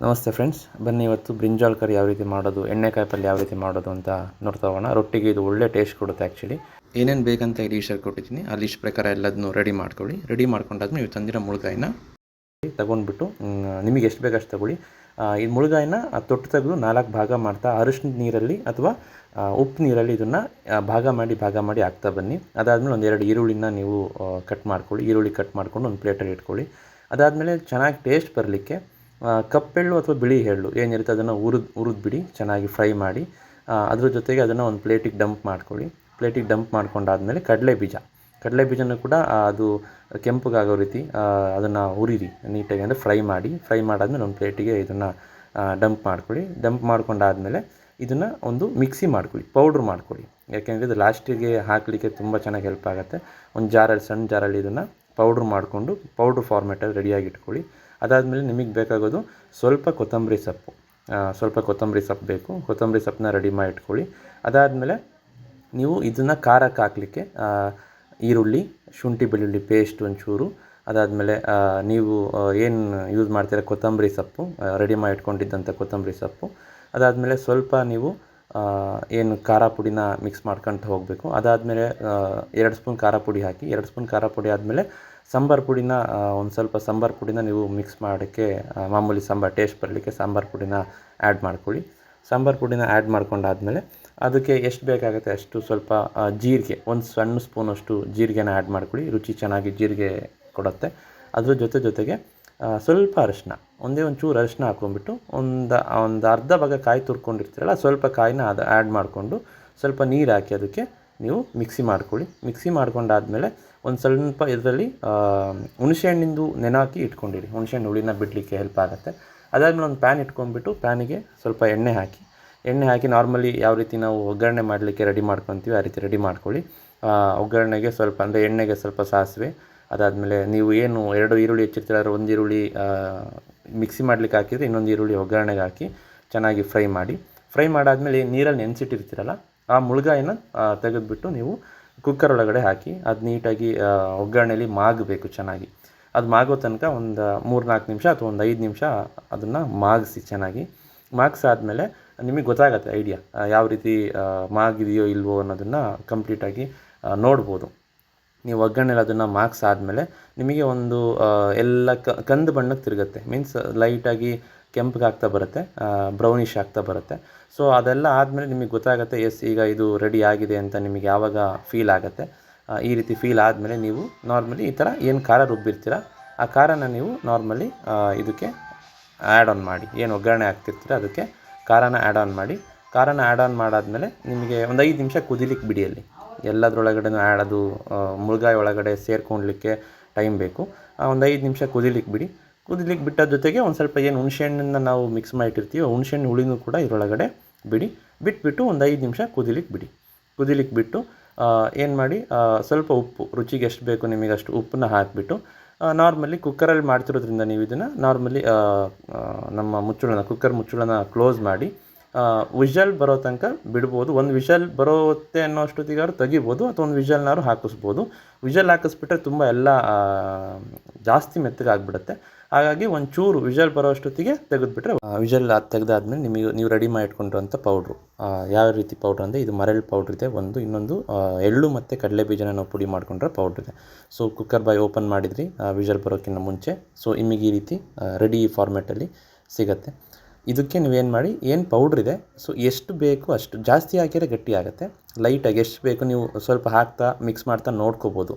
ನಮಸ್ತೆ ಫ್ರೆಂಡ್ಸ್, ಬನ್ನಿ ಇವತ್ತು ಬ್ರಿಂಜಾಲ್ ಕರಿ ಯಾವ ರೀತಿ ಮಾಡೋದು, ಎಣ್ಣೆಕಾಯಿ ಪಲ್ಯ ಯಾವ ರೀತಿ ಮಾಡೋದು ಅಂತ ನೋಡ್ತಾ ಹೋಗೋಣ. ರೊಟ್ಟಿಗೆ ಇದು ಒಳ್ಳೆ ಟೇಸ್ಟ್ ಕೊಡುತ್ತೆ. ಆ್ಯಕ್ಚುಲಿ ಏನೇನು ಬೇಕಂತ ಲೀಸ್ಟಲ್ಲಿ ಕೊಟ್ಟಿದ್ದೀನಿ, ಆ ಲೀಸ್ಟ್ ಪ್ರಕಾರ ಎಲ್ಲದನ್ನು ರೆಡಿ ಮಾಡ್ಕೊಳ್ಳಿ. ರೆಡಿ ಮಾಡ್ಕೊಂಡಾದ್ಮೇಲೆ ನೀವು ತಂದಿರೋ ಮುಳುಗಾಯಿನ ತೊಗೊಂಡ್ಬಿಟ್ಟು ನಿಮಗೆ ಎಷ್ಟು ಬೇಕು ಅಷ್ಟು ತಗೊಳ್ಳಿ. ಈ ಮುಳುಗಾಯಿನ ತೊಟ್ಟು ತೆಗೆದು 4 ಭಾಗ ಮಾಡ್ತಾ ಅರಿಶಿನ ನೀರಲ್ಲಿ ಅಥವಾ ಉಪ್ಪು ನೀರಲ್ಲಿ ಇದನ್ನು ಭಾಗ ಮಾಡಿ ಹಾಕ್ತಾ ಬನ್ನಿ. ಅದಾದಮೇಲೆ ಒಂದೆರಡು ಈರುಳ್ಳಿನ ನೀವು ಕಟ್ ಮಾಡ್ಕೊಳ್ಳಿ. ಈರುಳ್ಳಿ ಕಟ್ ಮಾಡ್ಕೊಂಡು ಒಂದು ಪ್ಲೇಟಲ್ಲಿ ಇಟ್ಕೊಳ್ಳಿ. ಅದಾದಮೇಲೆ ಚೆನ್ನಾಗಿ ಟೇಸ್ಟ್ ಬರಲಿಕ್ಕೆ ಕಪ್ಪೆಳ್ಳು ಅಥವಾ ಬಿಳಿ ಎಳ್ಳು ಏನಿರುತ್ತೆ ಅದನ್ನು ಹುರಿದ್ಬಿಡಿ, ಚೆನ್ನಾಗಿ ಫ್ರೈ ಮಾಡಿ. ಅದ್ರ ಜೊತೆಗೆ ಅದನ್ನು ಒಂದು ಪ್ಲೇಟಿಗೆ ಡಂಪ್ ಮಾಡ್ಕೊಳ್ಳಿ. ಪ್ಲೇಟಿಗೆ ಡಂಪ್ ಮಾಡ್ಕೊಂಡಾದ್ಮೇಲೆ ಕಡಲೆ ಬೀಜನೂ ಕೂಡ ಅದು ಕೆಂಪಗಾಗೋ ರೀತಿ ಅದನ್ನು ಹುರಿರಿ ನೀಟಾಗಿ, ಅಂದರೆ ಫ್ರೈ ಮಾಡಾದ್ಮೇಲೆ ಒಂದು ಪ್ಲೇಟಿಗೆ ಇದನ್ನು ಡಂಪ್ ಮಾಡ್ಕೊಳ್ಳಿ. ಡಂಪ್ ಮಾಡ್ಕೊಂಡಾದ್ಮೇಲೆ ಇದನ್ನು ಒಂದು ಮಿಕ್ಸಿ ಮಾಡ್ಕೊಳ್ಳಿ, ಪೌಡ್ರ್ ಮಾಡ್ಕೊಳ್ಳಿ. ಯಾಕೆಂದರೆ ಇದು ಲಾಸ್ಟಿಗೆ ಹಾಕಲಿಕ್ಕೆ ತುಂಬ ಚೆನ್ನಾಗಿ ಹೆಲ್ಪ್ ಆಗುತ್ತೆ. ಒಂದು ಸಣ್ಣ ಜಾರಲ್ಲಿ ಇದನ್ನು ಪೌಡ್ರ್ ಮಾಡಿಕೊಂಡು ಪೌಡ್ರ್ ಫಾರ್ಮೇಟಲ್ಲಿ ರೆಡಿಯಾಗಿ ಇಟ್ಕೊಳ್ಳಿ. ಅದಾದಮೇಲೆ ನಿಮಗೆ ಬೇಕಾಗೋದು ಸ್ವಲ್ಪ ಕೊತ್ತಂಬರಿ ಸೊಪ್ಪು ಬೇಕು. ಕೊತ್ತಂಬರಿ ಸೊಪ್ಪನ್ನ ರೆಡಿ ಮಾಡಿ ಇಟ್ಕೊಳ್ಳಿ. ಅದಾದಮೇಲೆ ನೀವು ಇದನ್ನು ಖಾರಕ್ಕೆ ಹಾಕಲಿಕ್ಕೆ ಈರುಳ್ಳಿ, ಶುಂಠಿ ಬೆಳ್ಳುಳ್ಳಿ ಪೇಸ್ಟ್ ಒಂಚೂರು, ಅದಾದಮೇಲೆ ನೀವು ಏನು ಯೂಸ್ ಮಾಡ್ತೀರ ಕೊತ್ತಂಬರಿ ಸೊಪ್ಪು, ರೆಡಿ ಮಾಡಿ ಇಟ್ಕೊಂಡಿದ್ದಂಥ ಕೊತ್ತಂಬರಿ ಸೊಪ್ಪು. ಅದಾದಮೇಲೆ ಸ್ವಲ್ಪ ನೀವು ಏನು ಖಾರ ಪುಡಿನ ಮಿಕ್ಸ್ ಮಾಡ್ಕೊಳ್ತಾ ಹೋಗಬೇಕು. ಅದಾದಮೇಲೆ 2 ಸ್ಪೂನ್ ಖಾರ ಪುಡಿ ಹಾಕಿ. 2 ಸ್ಪೂನ್ ಖಾರ ಪುಡಿ ಆದಮೇಲೆ ಸಾಂಬಾರು ಪುಡಿನ ಒಂದು ಸ್ವಲ್ಪ ಸಾಂಬಾರು ಪುಡಿನ ನೀವು ಮಿಕ್ಸ್ ಮಾಡೋಕ್ಕೆ, ಮಾಮೂಲಿ ಸಾಂಬಾರು ಟೇಸ್ಟ್ ಬರಲಿಕ್ಕೆ ಸಾಂಬಾರು ಪುಡಿನ ಆ್ಯಡ್ ಮಾಡ್ಕೊಳ್ಳಿ. ಸಾಂಬಾರು ಪುಡಿನ ಆ್ಯಡ್ ಮಾಡ್ಕೊಂಡಾದ್ಮೇಲೆ ಅದಕ್ಕೆ ಎಷ್ಟು ಬೇಕಾಗುತ್ತೆ ಅಷ್ಟು ಸ್ವಲ್ಪ ಜೀರಿಗೆ, ಒಂದು ಸಣ್ಣ ಸ್ಪೂನಷ್ಟು ಜೀರಿಗೆನ ಆ್ಯಡ್ ಮಾಡ್ಕೊಳ್ಳಿ. ರುಚಿ ಚೆನ್ನಾಗಿ ಜೀರಿಗೆ ಕೊಡುತ್ತೆ. ಅದ್ರ ಜೊತೆಗೆ ಸ್ವಲ್ಪ ಅರಿಶಿನ, ಒಂಚೂರು ಅರಿಶಿನ ಹಾಕ್ಕೊಂಡ್ಬಿಟ್ಟು ಒಂದು ಅರ್ಧ ಭಾಗ ಕಾಯಿ ತುರ್ಕೊಂಡಿರ್ತೀರಲ್ಲ, ಸ್ವಲ್ಪ ಕಾಯಿನ ಅದು ಆ್ಯಡ್ ಮಾಡಿಕೊಂಡು ಸ್ವಲ್ಪ ನೀರು ಹಾಕಿ ಅದಕ್ಕೆ ನೀವು ಮಿಕ್ಸಿ ಮಾಡ್ಕೊಳ್ಳಿ. ಮಿಕ್ಸಿ ಮಾಡ್ಕೊಂಡಾದ್ಮೇಲೆ ಒಂದು ಸ್ವಲ್ಪ ಇದರಲ್ಲಿ ಹುಣಸೆಹಣ್ಣಿಂದು ನೆನೆ ಇಟ್ಕೊಂಡಿರಿ. ಹುಣಸೆಹಣ್ಣು ಹುಳಿನ ಬಿಡಲಿಕ್ಕೆ ಹೆಲ್ಪ್ ಆಗುತ್ತೆ. ಅದಾದಮೇಲೆ ಒಂದು ಪ್ಯಾನ್ ಇಟ್ಕೊಂಡ್ಬಿಟ್ಟು ಪ್ಯಾನಿಗೆ ಸ್ವಲ್ಪ ಎಣ್ಣೆ ಹಾಕಿ ನಾರ್ಮಲಿ ಯಾವ ರೀತಿ ನಾವು ಒಗ್ಗರಣೆ ಮಾಡಲಿಕ್ಕೆ ರೆಡಿ ಮಾಡ್ಕೊತೀವಿ ಆ ರೀತಿ ರೆಡಿ ಮಾಡ್ಕೊಳ್ಳಿ. ಒಗ್ಗರಣೆಗೆ ಸ್ವಲ್ಪ, ಅಂದರೆ ಎಣ್ಣೆಗೆ ಸ್ವಲ್ಪ ಸಾಸಿವೆ, ಅದಾದಮೇಲೆ ನೀವು ಏನು 2 ಈರುಳ್ಳಿ ಹೆಚ್ಚಿರ್ತೀರ, ಒಂದು ಈರುಳ್ಳಿ ಮಿಕ್ಸಿ ಮಾಡಲಿಕ್ಕೆ ಹಾಕಿದರೆ ಇನ್ನೊಂದು ಈರುಳ್ಳಿ ಒಗ್ಗರಣೆಗೆ ಹಾಕಿ ಚೆನ್ನಾಗಿ ಫ್ರೈ ಮಾಡಾದಮೇಲೆ ನೀರಲ್ಲಿ ನೆನೆಸಿಟ್ಟಿರ್ತೀರಲ್ಲ ಆ ಮುಳುಗಾಯಿನ ತೆಗೆದುಬಿಟ್ಟು ನೀವು ಕುಕ್ಕರ್ ಒಳಗಡೆ ಹಾಕಿ ಅದು ನೀಟಾಗಿ ಒಗ್ಗರಣೆಯಲ್ಲಿ ಮಾಗಬೇಕು ಚೆನ್ನಾಗಿ. ಅದು ಮಾಗೋ ತನಕ ಒಂದು 3-4 ನಿಮಿಷ ಅಥವಾ ಒಂದು 5 ನಿಮಿಷ ಅದನ್ನು ಮಾಗಿಸಿ. ಚೆನ್ನಾಗಿ ಮಾಗಿಸಾದ್ಮೇಲೆ ನಿಮಗೆ ಗೊತ್ತಾಗುತ್ತೆ ಐಡಿಯಾ ಯಾವ ರೀತಿ ಮಾಗಿದೆಯೋ ಇಲ್ವೋ ಅನ್ನೋದನ್ನು ಕಂಪ್ಲೀಟಾಗಿ ನೋಡ್ಬೋದು. ನೀವು ಒಗ್ಗರಣೆಲಿ ಅದನ್ನು ಮಾಗಿಸಾದ್ಮೇಲೆ ನಿಮಗೆ ಒಂದು ಎಲ್ಲ ಕಂದು ಬಣ್ಣಕ್ಕೆ ತಿರುಗುತ್ತೆ, ಮೀನ್ಸ್ ಲೈಟಾಗಿ ಕೆಂಪಗೆ ಆಗ್ತಾ ಬರುತ್ತೆ, ಬ್ರೌನಿಷ್ ಆಗ್ತಾ ಬರುತ್ತೆ. ಸೊ ಅದೆಲ್ಲ ಆದಮೇಲೆ ನಿಮಗೆ ಗೊತ್ತಾಗುತ್ತೆ ಈಗ ಇದು ರೆಡಿ ಆಗಿದೆ ಅಂತ ನಿಮಗೆ ಯಾವಾಗ ಫೀಲ್ ಆಗುತ್ತೆ. ಈ ರೀತಿ ಫೀಲ್ ಆದಮೇಲೆ ನೀವು ನಾರ್ಮಲಿ ಈ ಥರ ಏನು ಖಾರ ರುಬ್ಬಿರ್ತೀರ ಆ ಖಾರನ ನೀವು ನಾರ್ಮಲಿ ಇದಕ್ಕೆ ಆ್ಯಡ್ ಆನ್ ಮಾಡಿ. ಏನು ಒಗ್ಗರಣೆ ಹಾಕ್ತಿರ್ತೀರ ಅದಕ್ಕೆ ಖಾರನ ಆ್ಯಡ್ ಆನ್ ಮಾಡಾದಮೇಲೆ ನಿಮಗೆ ಒಂದು 5 ನಿಮಿಷ ಕುದಿಲಿಕ್ಕೆ ಬಿಡಿ. ಅಲ್ಲಿ ಎಲ್ಲದರೊಳಗಡೆ ಅದು ಮುಳುಗಾಯಿ ಒಳಗಡೆ ಸೇರ್ಕೊಳ್ಲಿಕ್ಕೆ ಟೈಮ್ ಬೇಕು. ಒಂದು 5 ನಿಮಿಷ ಕುದಿಲಿಕ್ಕೆ ಬಿಟ್ಟ ಜೊತೆಗೆ ಒಂದು ಸ್ವಲ್ಪ ಏನು ಹುಣಸೆಹಣ್ಣನ್ನು ನಾವು ಮಿಕ್ಸ್ ಮಾಡಿಟ್ಟಿರ್ತೀವಿ, ಹುಣಸೆಹಣ್ಣು ಹುಳಿನೂ ಕೂಡ ಇದರೊಳಗಡೆ ಬಿಟ್ಬಿಟ್ಟು ಒಂದು 5 ನಿಮಿಷ ಕುದಿಲಿಕ್ಕೆ ಬಿಟ್ಟು ಏನು ಮಾಡಿ, ಸ್ವಲ್ಪ ಉಪ್ಪು, ರುಚಿಗೆ ಎಷ್ಟು ಬೇಕು ನಿಮಗೆ ಅಷ್ಟು ಉಪ್ಪನ್ನ ಹಾಕಿಬಿಟ್ಟು ನಾರ್ಮಲಿ ಕುಕ್ಕರಲ್ಲಿ ಮಾಡ್ತಿರೋದ್ರಿಂದ ನೀವು ಇದನ್ನು ನಾರ್ಮಲಿ ನಮ್ಮ ಕುಕ್ಕರ್ ಮುಚ್ಚಳನ ಕ್ಲೋಸ್ ಮಾಡಿ ವಿಷಲ್ ಬರೋ ತನಕ ಬಿಡ್ಬೋದು. ಒಂದು ವಿಷಲ್ ಬರುತ್ತೆ ಅನ್ನೋ ಅಷ್ಟೊತ್ತಿಗಾದ್ರು ತೆಗಿಬೋದು, ಅಥವಾ ಒಂದು ವಿಷಲ್ನಾದ್ರು ಹಾಕಿಸ್ಬೋದು. ವಿಷಲ್ ಹಾಕಿಸ್ಬಿಟ್ರೆ ತುಂಬ ಎಲ್ಲ ಜಾಸ್ತಿ ಮೆತ್ತಗಾಗ್ಬಿಡುತ್ತೆ. ಹಾಗಾಗಿ ಒಂಚೂರು ವಿಷಲ್ ಬರೋ ಅಷ್ಟೊತ್ತಿಗೆ ತೆಗೆದುಬಿಟ್ರೆ, ವಿಷಲ್ ತೆಗೆದಾದ್ಮೇಲೆ ನೀವು ರೆಡಿ ಮಾಡಿ ಇಟ್ಕೊಂಡಿರೋಂಥ ಪೌಡ್ರು, ಯಾವ ರೀತಿ ಪೌಡ್ರ್ ಅಂದರೆ ಇದು ಮರಳು ಪೌಡ್ರ್ ಇದೆ ಇನ್ನೊಂದು ಎಳ್ಳು ಮತ್ತು ಕಡಲೆ ಬೀಜನ ನಾವು ಪುಡಿ ಮಾಡ್ಕೊಂಡ್ರೆ ಪೌಡ್ರ್ ಇದೆ. ಸೊ ಕುಕ್ಕರ್ ಬಾಯ್ ಓಪನ್ ಮಾಡಿದ್ರಿ ವಿಷಲ್ ಬರೋಕ್ಕಿಂತ ಮುಂಚೆ, ಸೊ ನಿಮಗೆ ಈ ರೀತಿ ರೆಡಿ ಫಾರ್ಮ್ಯಾಟಲ್ಲಿ ಸಿಗುತ್ತೆ. ಇದಕ್ಕೆ ನೀವೇನು ಮಾಡಿ, ಏನು ಪೌಡ್ರ್ ಇದೆ ಸೊ ಎಷ್ಟು ಬೇಕು ಅಷ್ಟು, ಜಾಸ್ತಿ ಹಾಕಿದರೆ ಗಟ್ಟಿ ಆಗುತ್ತೆ. ಲೈಟಾಗಿ ಎಷ್ಟು ಬೇಕು ನೀವು ಸ್ವಲ್ಪ ಹಾಕ್ತಾ ಮಿಕ್ಸ್ ಮಾಡ್ತಾ ನೋಡ್ಕೋಬೋದು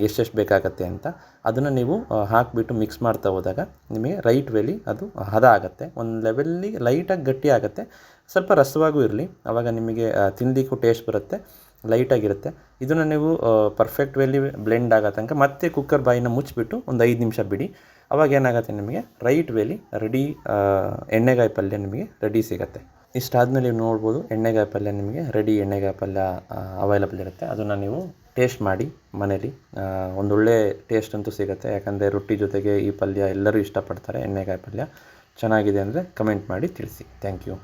ಎಷ್ಟೆಷ್ಟು ಬೇಕಾಗತ್ತೆ ಅಂತ. ಅದನ್ನು ನೀವು ಹಾಕಿಬಿಟ್ಟು ಮಿಕ್ಸ್ ಮಾಡ್ತಾ ಹೋದಾಗ ನಿಮಗೆ ರೈಟ್ ವೇಲಿ ಅದು ಹದ ಆಗುತ್ತೆ. ಒಂದು ಲೆವೆಲ್ಲಿ ಲೈಟಾಗಿ ಗಟ್ಟಿ ಆಗುತ್ತೆ, ಸ್ವಲ್ಪ ರಸವಾಗೂ ಇರಲಿ, ಆವಾಗ ನಿಮಗೆ ತಿನ್ನಲಿಕ್ಕೂ ಟೇಸ್ಟ್ ಬರುತ್ತೆ, ಲೈಟಾಗಿರುತ್ತೆ. ಇದನ್ನು ನೀವು ಪರ್ಫೆಕ್ಟ್ ವೇಲಿ ಬ್ಲೆಂಡ್ ಆಗೋ ತನಕ ಮತ್ತೆ ಕುಕ್ಕರ್ ಬಾಯಿನ ಮುಚ್ಚಿಬಿಟ್ಟು ಒಂದು 5 ನಿಮಿಷ ಬಿಡಿ. ಅವಾಗ ಏನಾಗುತ್ತೆ, ನಿಮಗೆ ರೈಟ್ ವೇಲಿ ರೆಡಿ ಎಣ್ಣೆಗಾಯಿ ಪಲ್ಯ ನಿಮಗೆ ರೆಡಿ ಸಿಗುತ್ತೆ. ಇಷ್ಟಾದಮೇಲೆ ನೀವು ನೋಡ್ಬೋದು ಎಣ್ಣೆಗಾಯಿ ಪಲ್ಯ ನಿಮಗೆ ರೆಡಿ ಎಣ್ಣೆಗಾಯಿ ಪಲ್ಯ ಅವೈಲಬಲ್ ಇರುತ್ತೆ. ಅದನ್ನು ನೀವು ಟೇಸ್ಟ್ ಮಾಡಿ ಮನೇಲಿ, ಒಂದೊಳ್ಳೆ ಟೇಸ್ಟ್ ಅಂತೂ ಸಿಗುತ್ತೆ. ಯಾಕಂದರೆ ರೊಟ್ಟಿ ಜೊತೆಗೆ ಈ ಪಲ್ಯ ಎಲ್ಲರೂ ಇಷ್ಟಪಡ್ತಾರೆ. ಎಣ್ಣೆಗಾಯಿ ಪಲ್ಯ ಚೆನ್ನಾಗಿದೆ ಅಂದರೆ ಕಮೆಂಟ್ ಮಾಡಿ ತಿಳಿಸಿ. Thank you.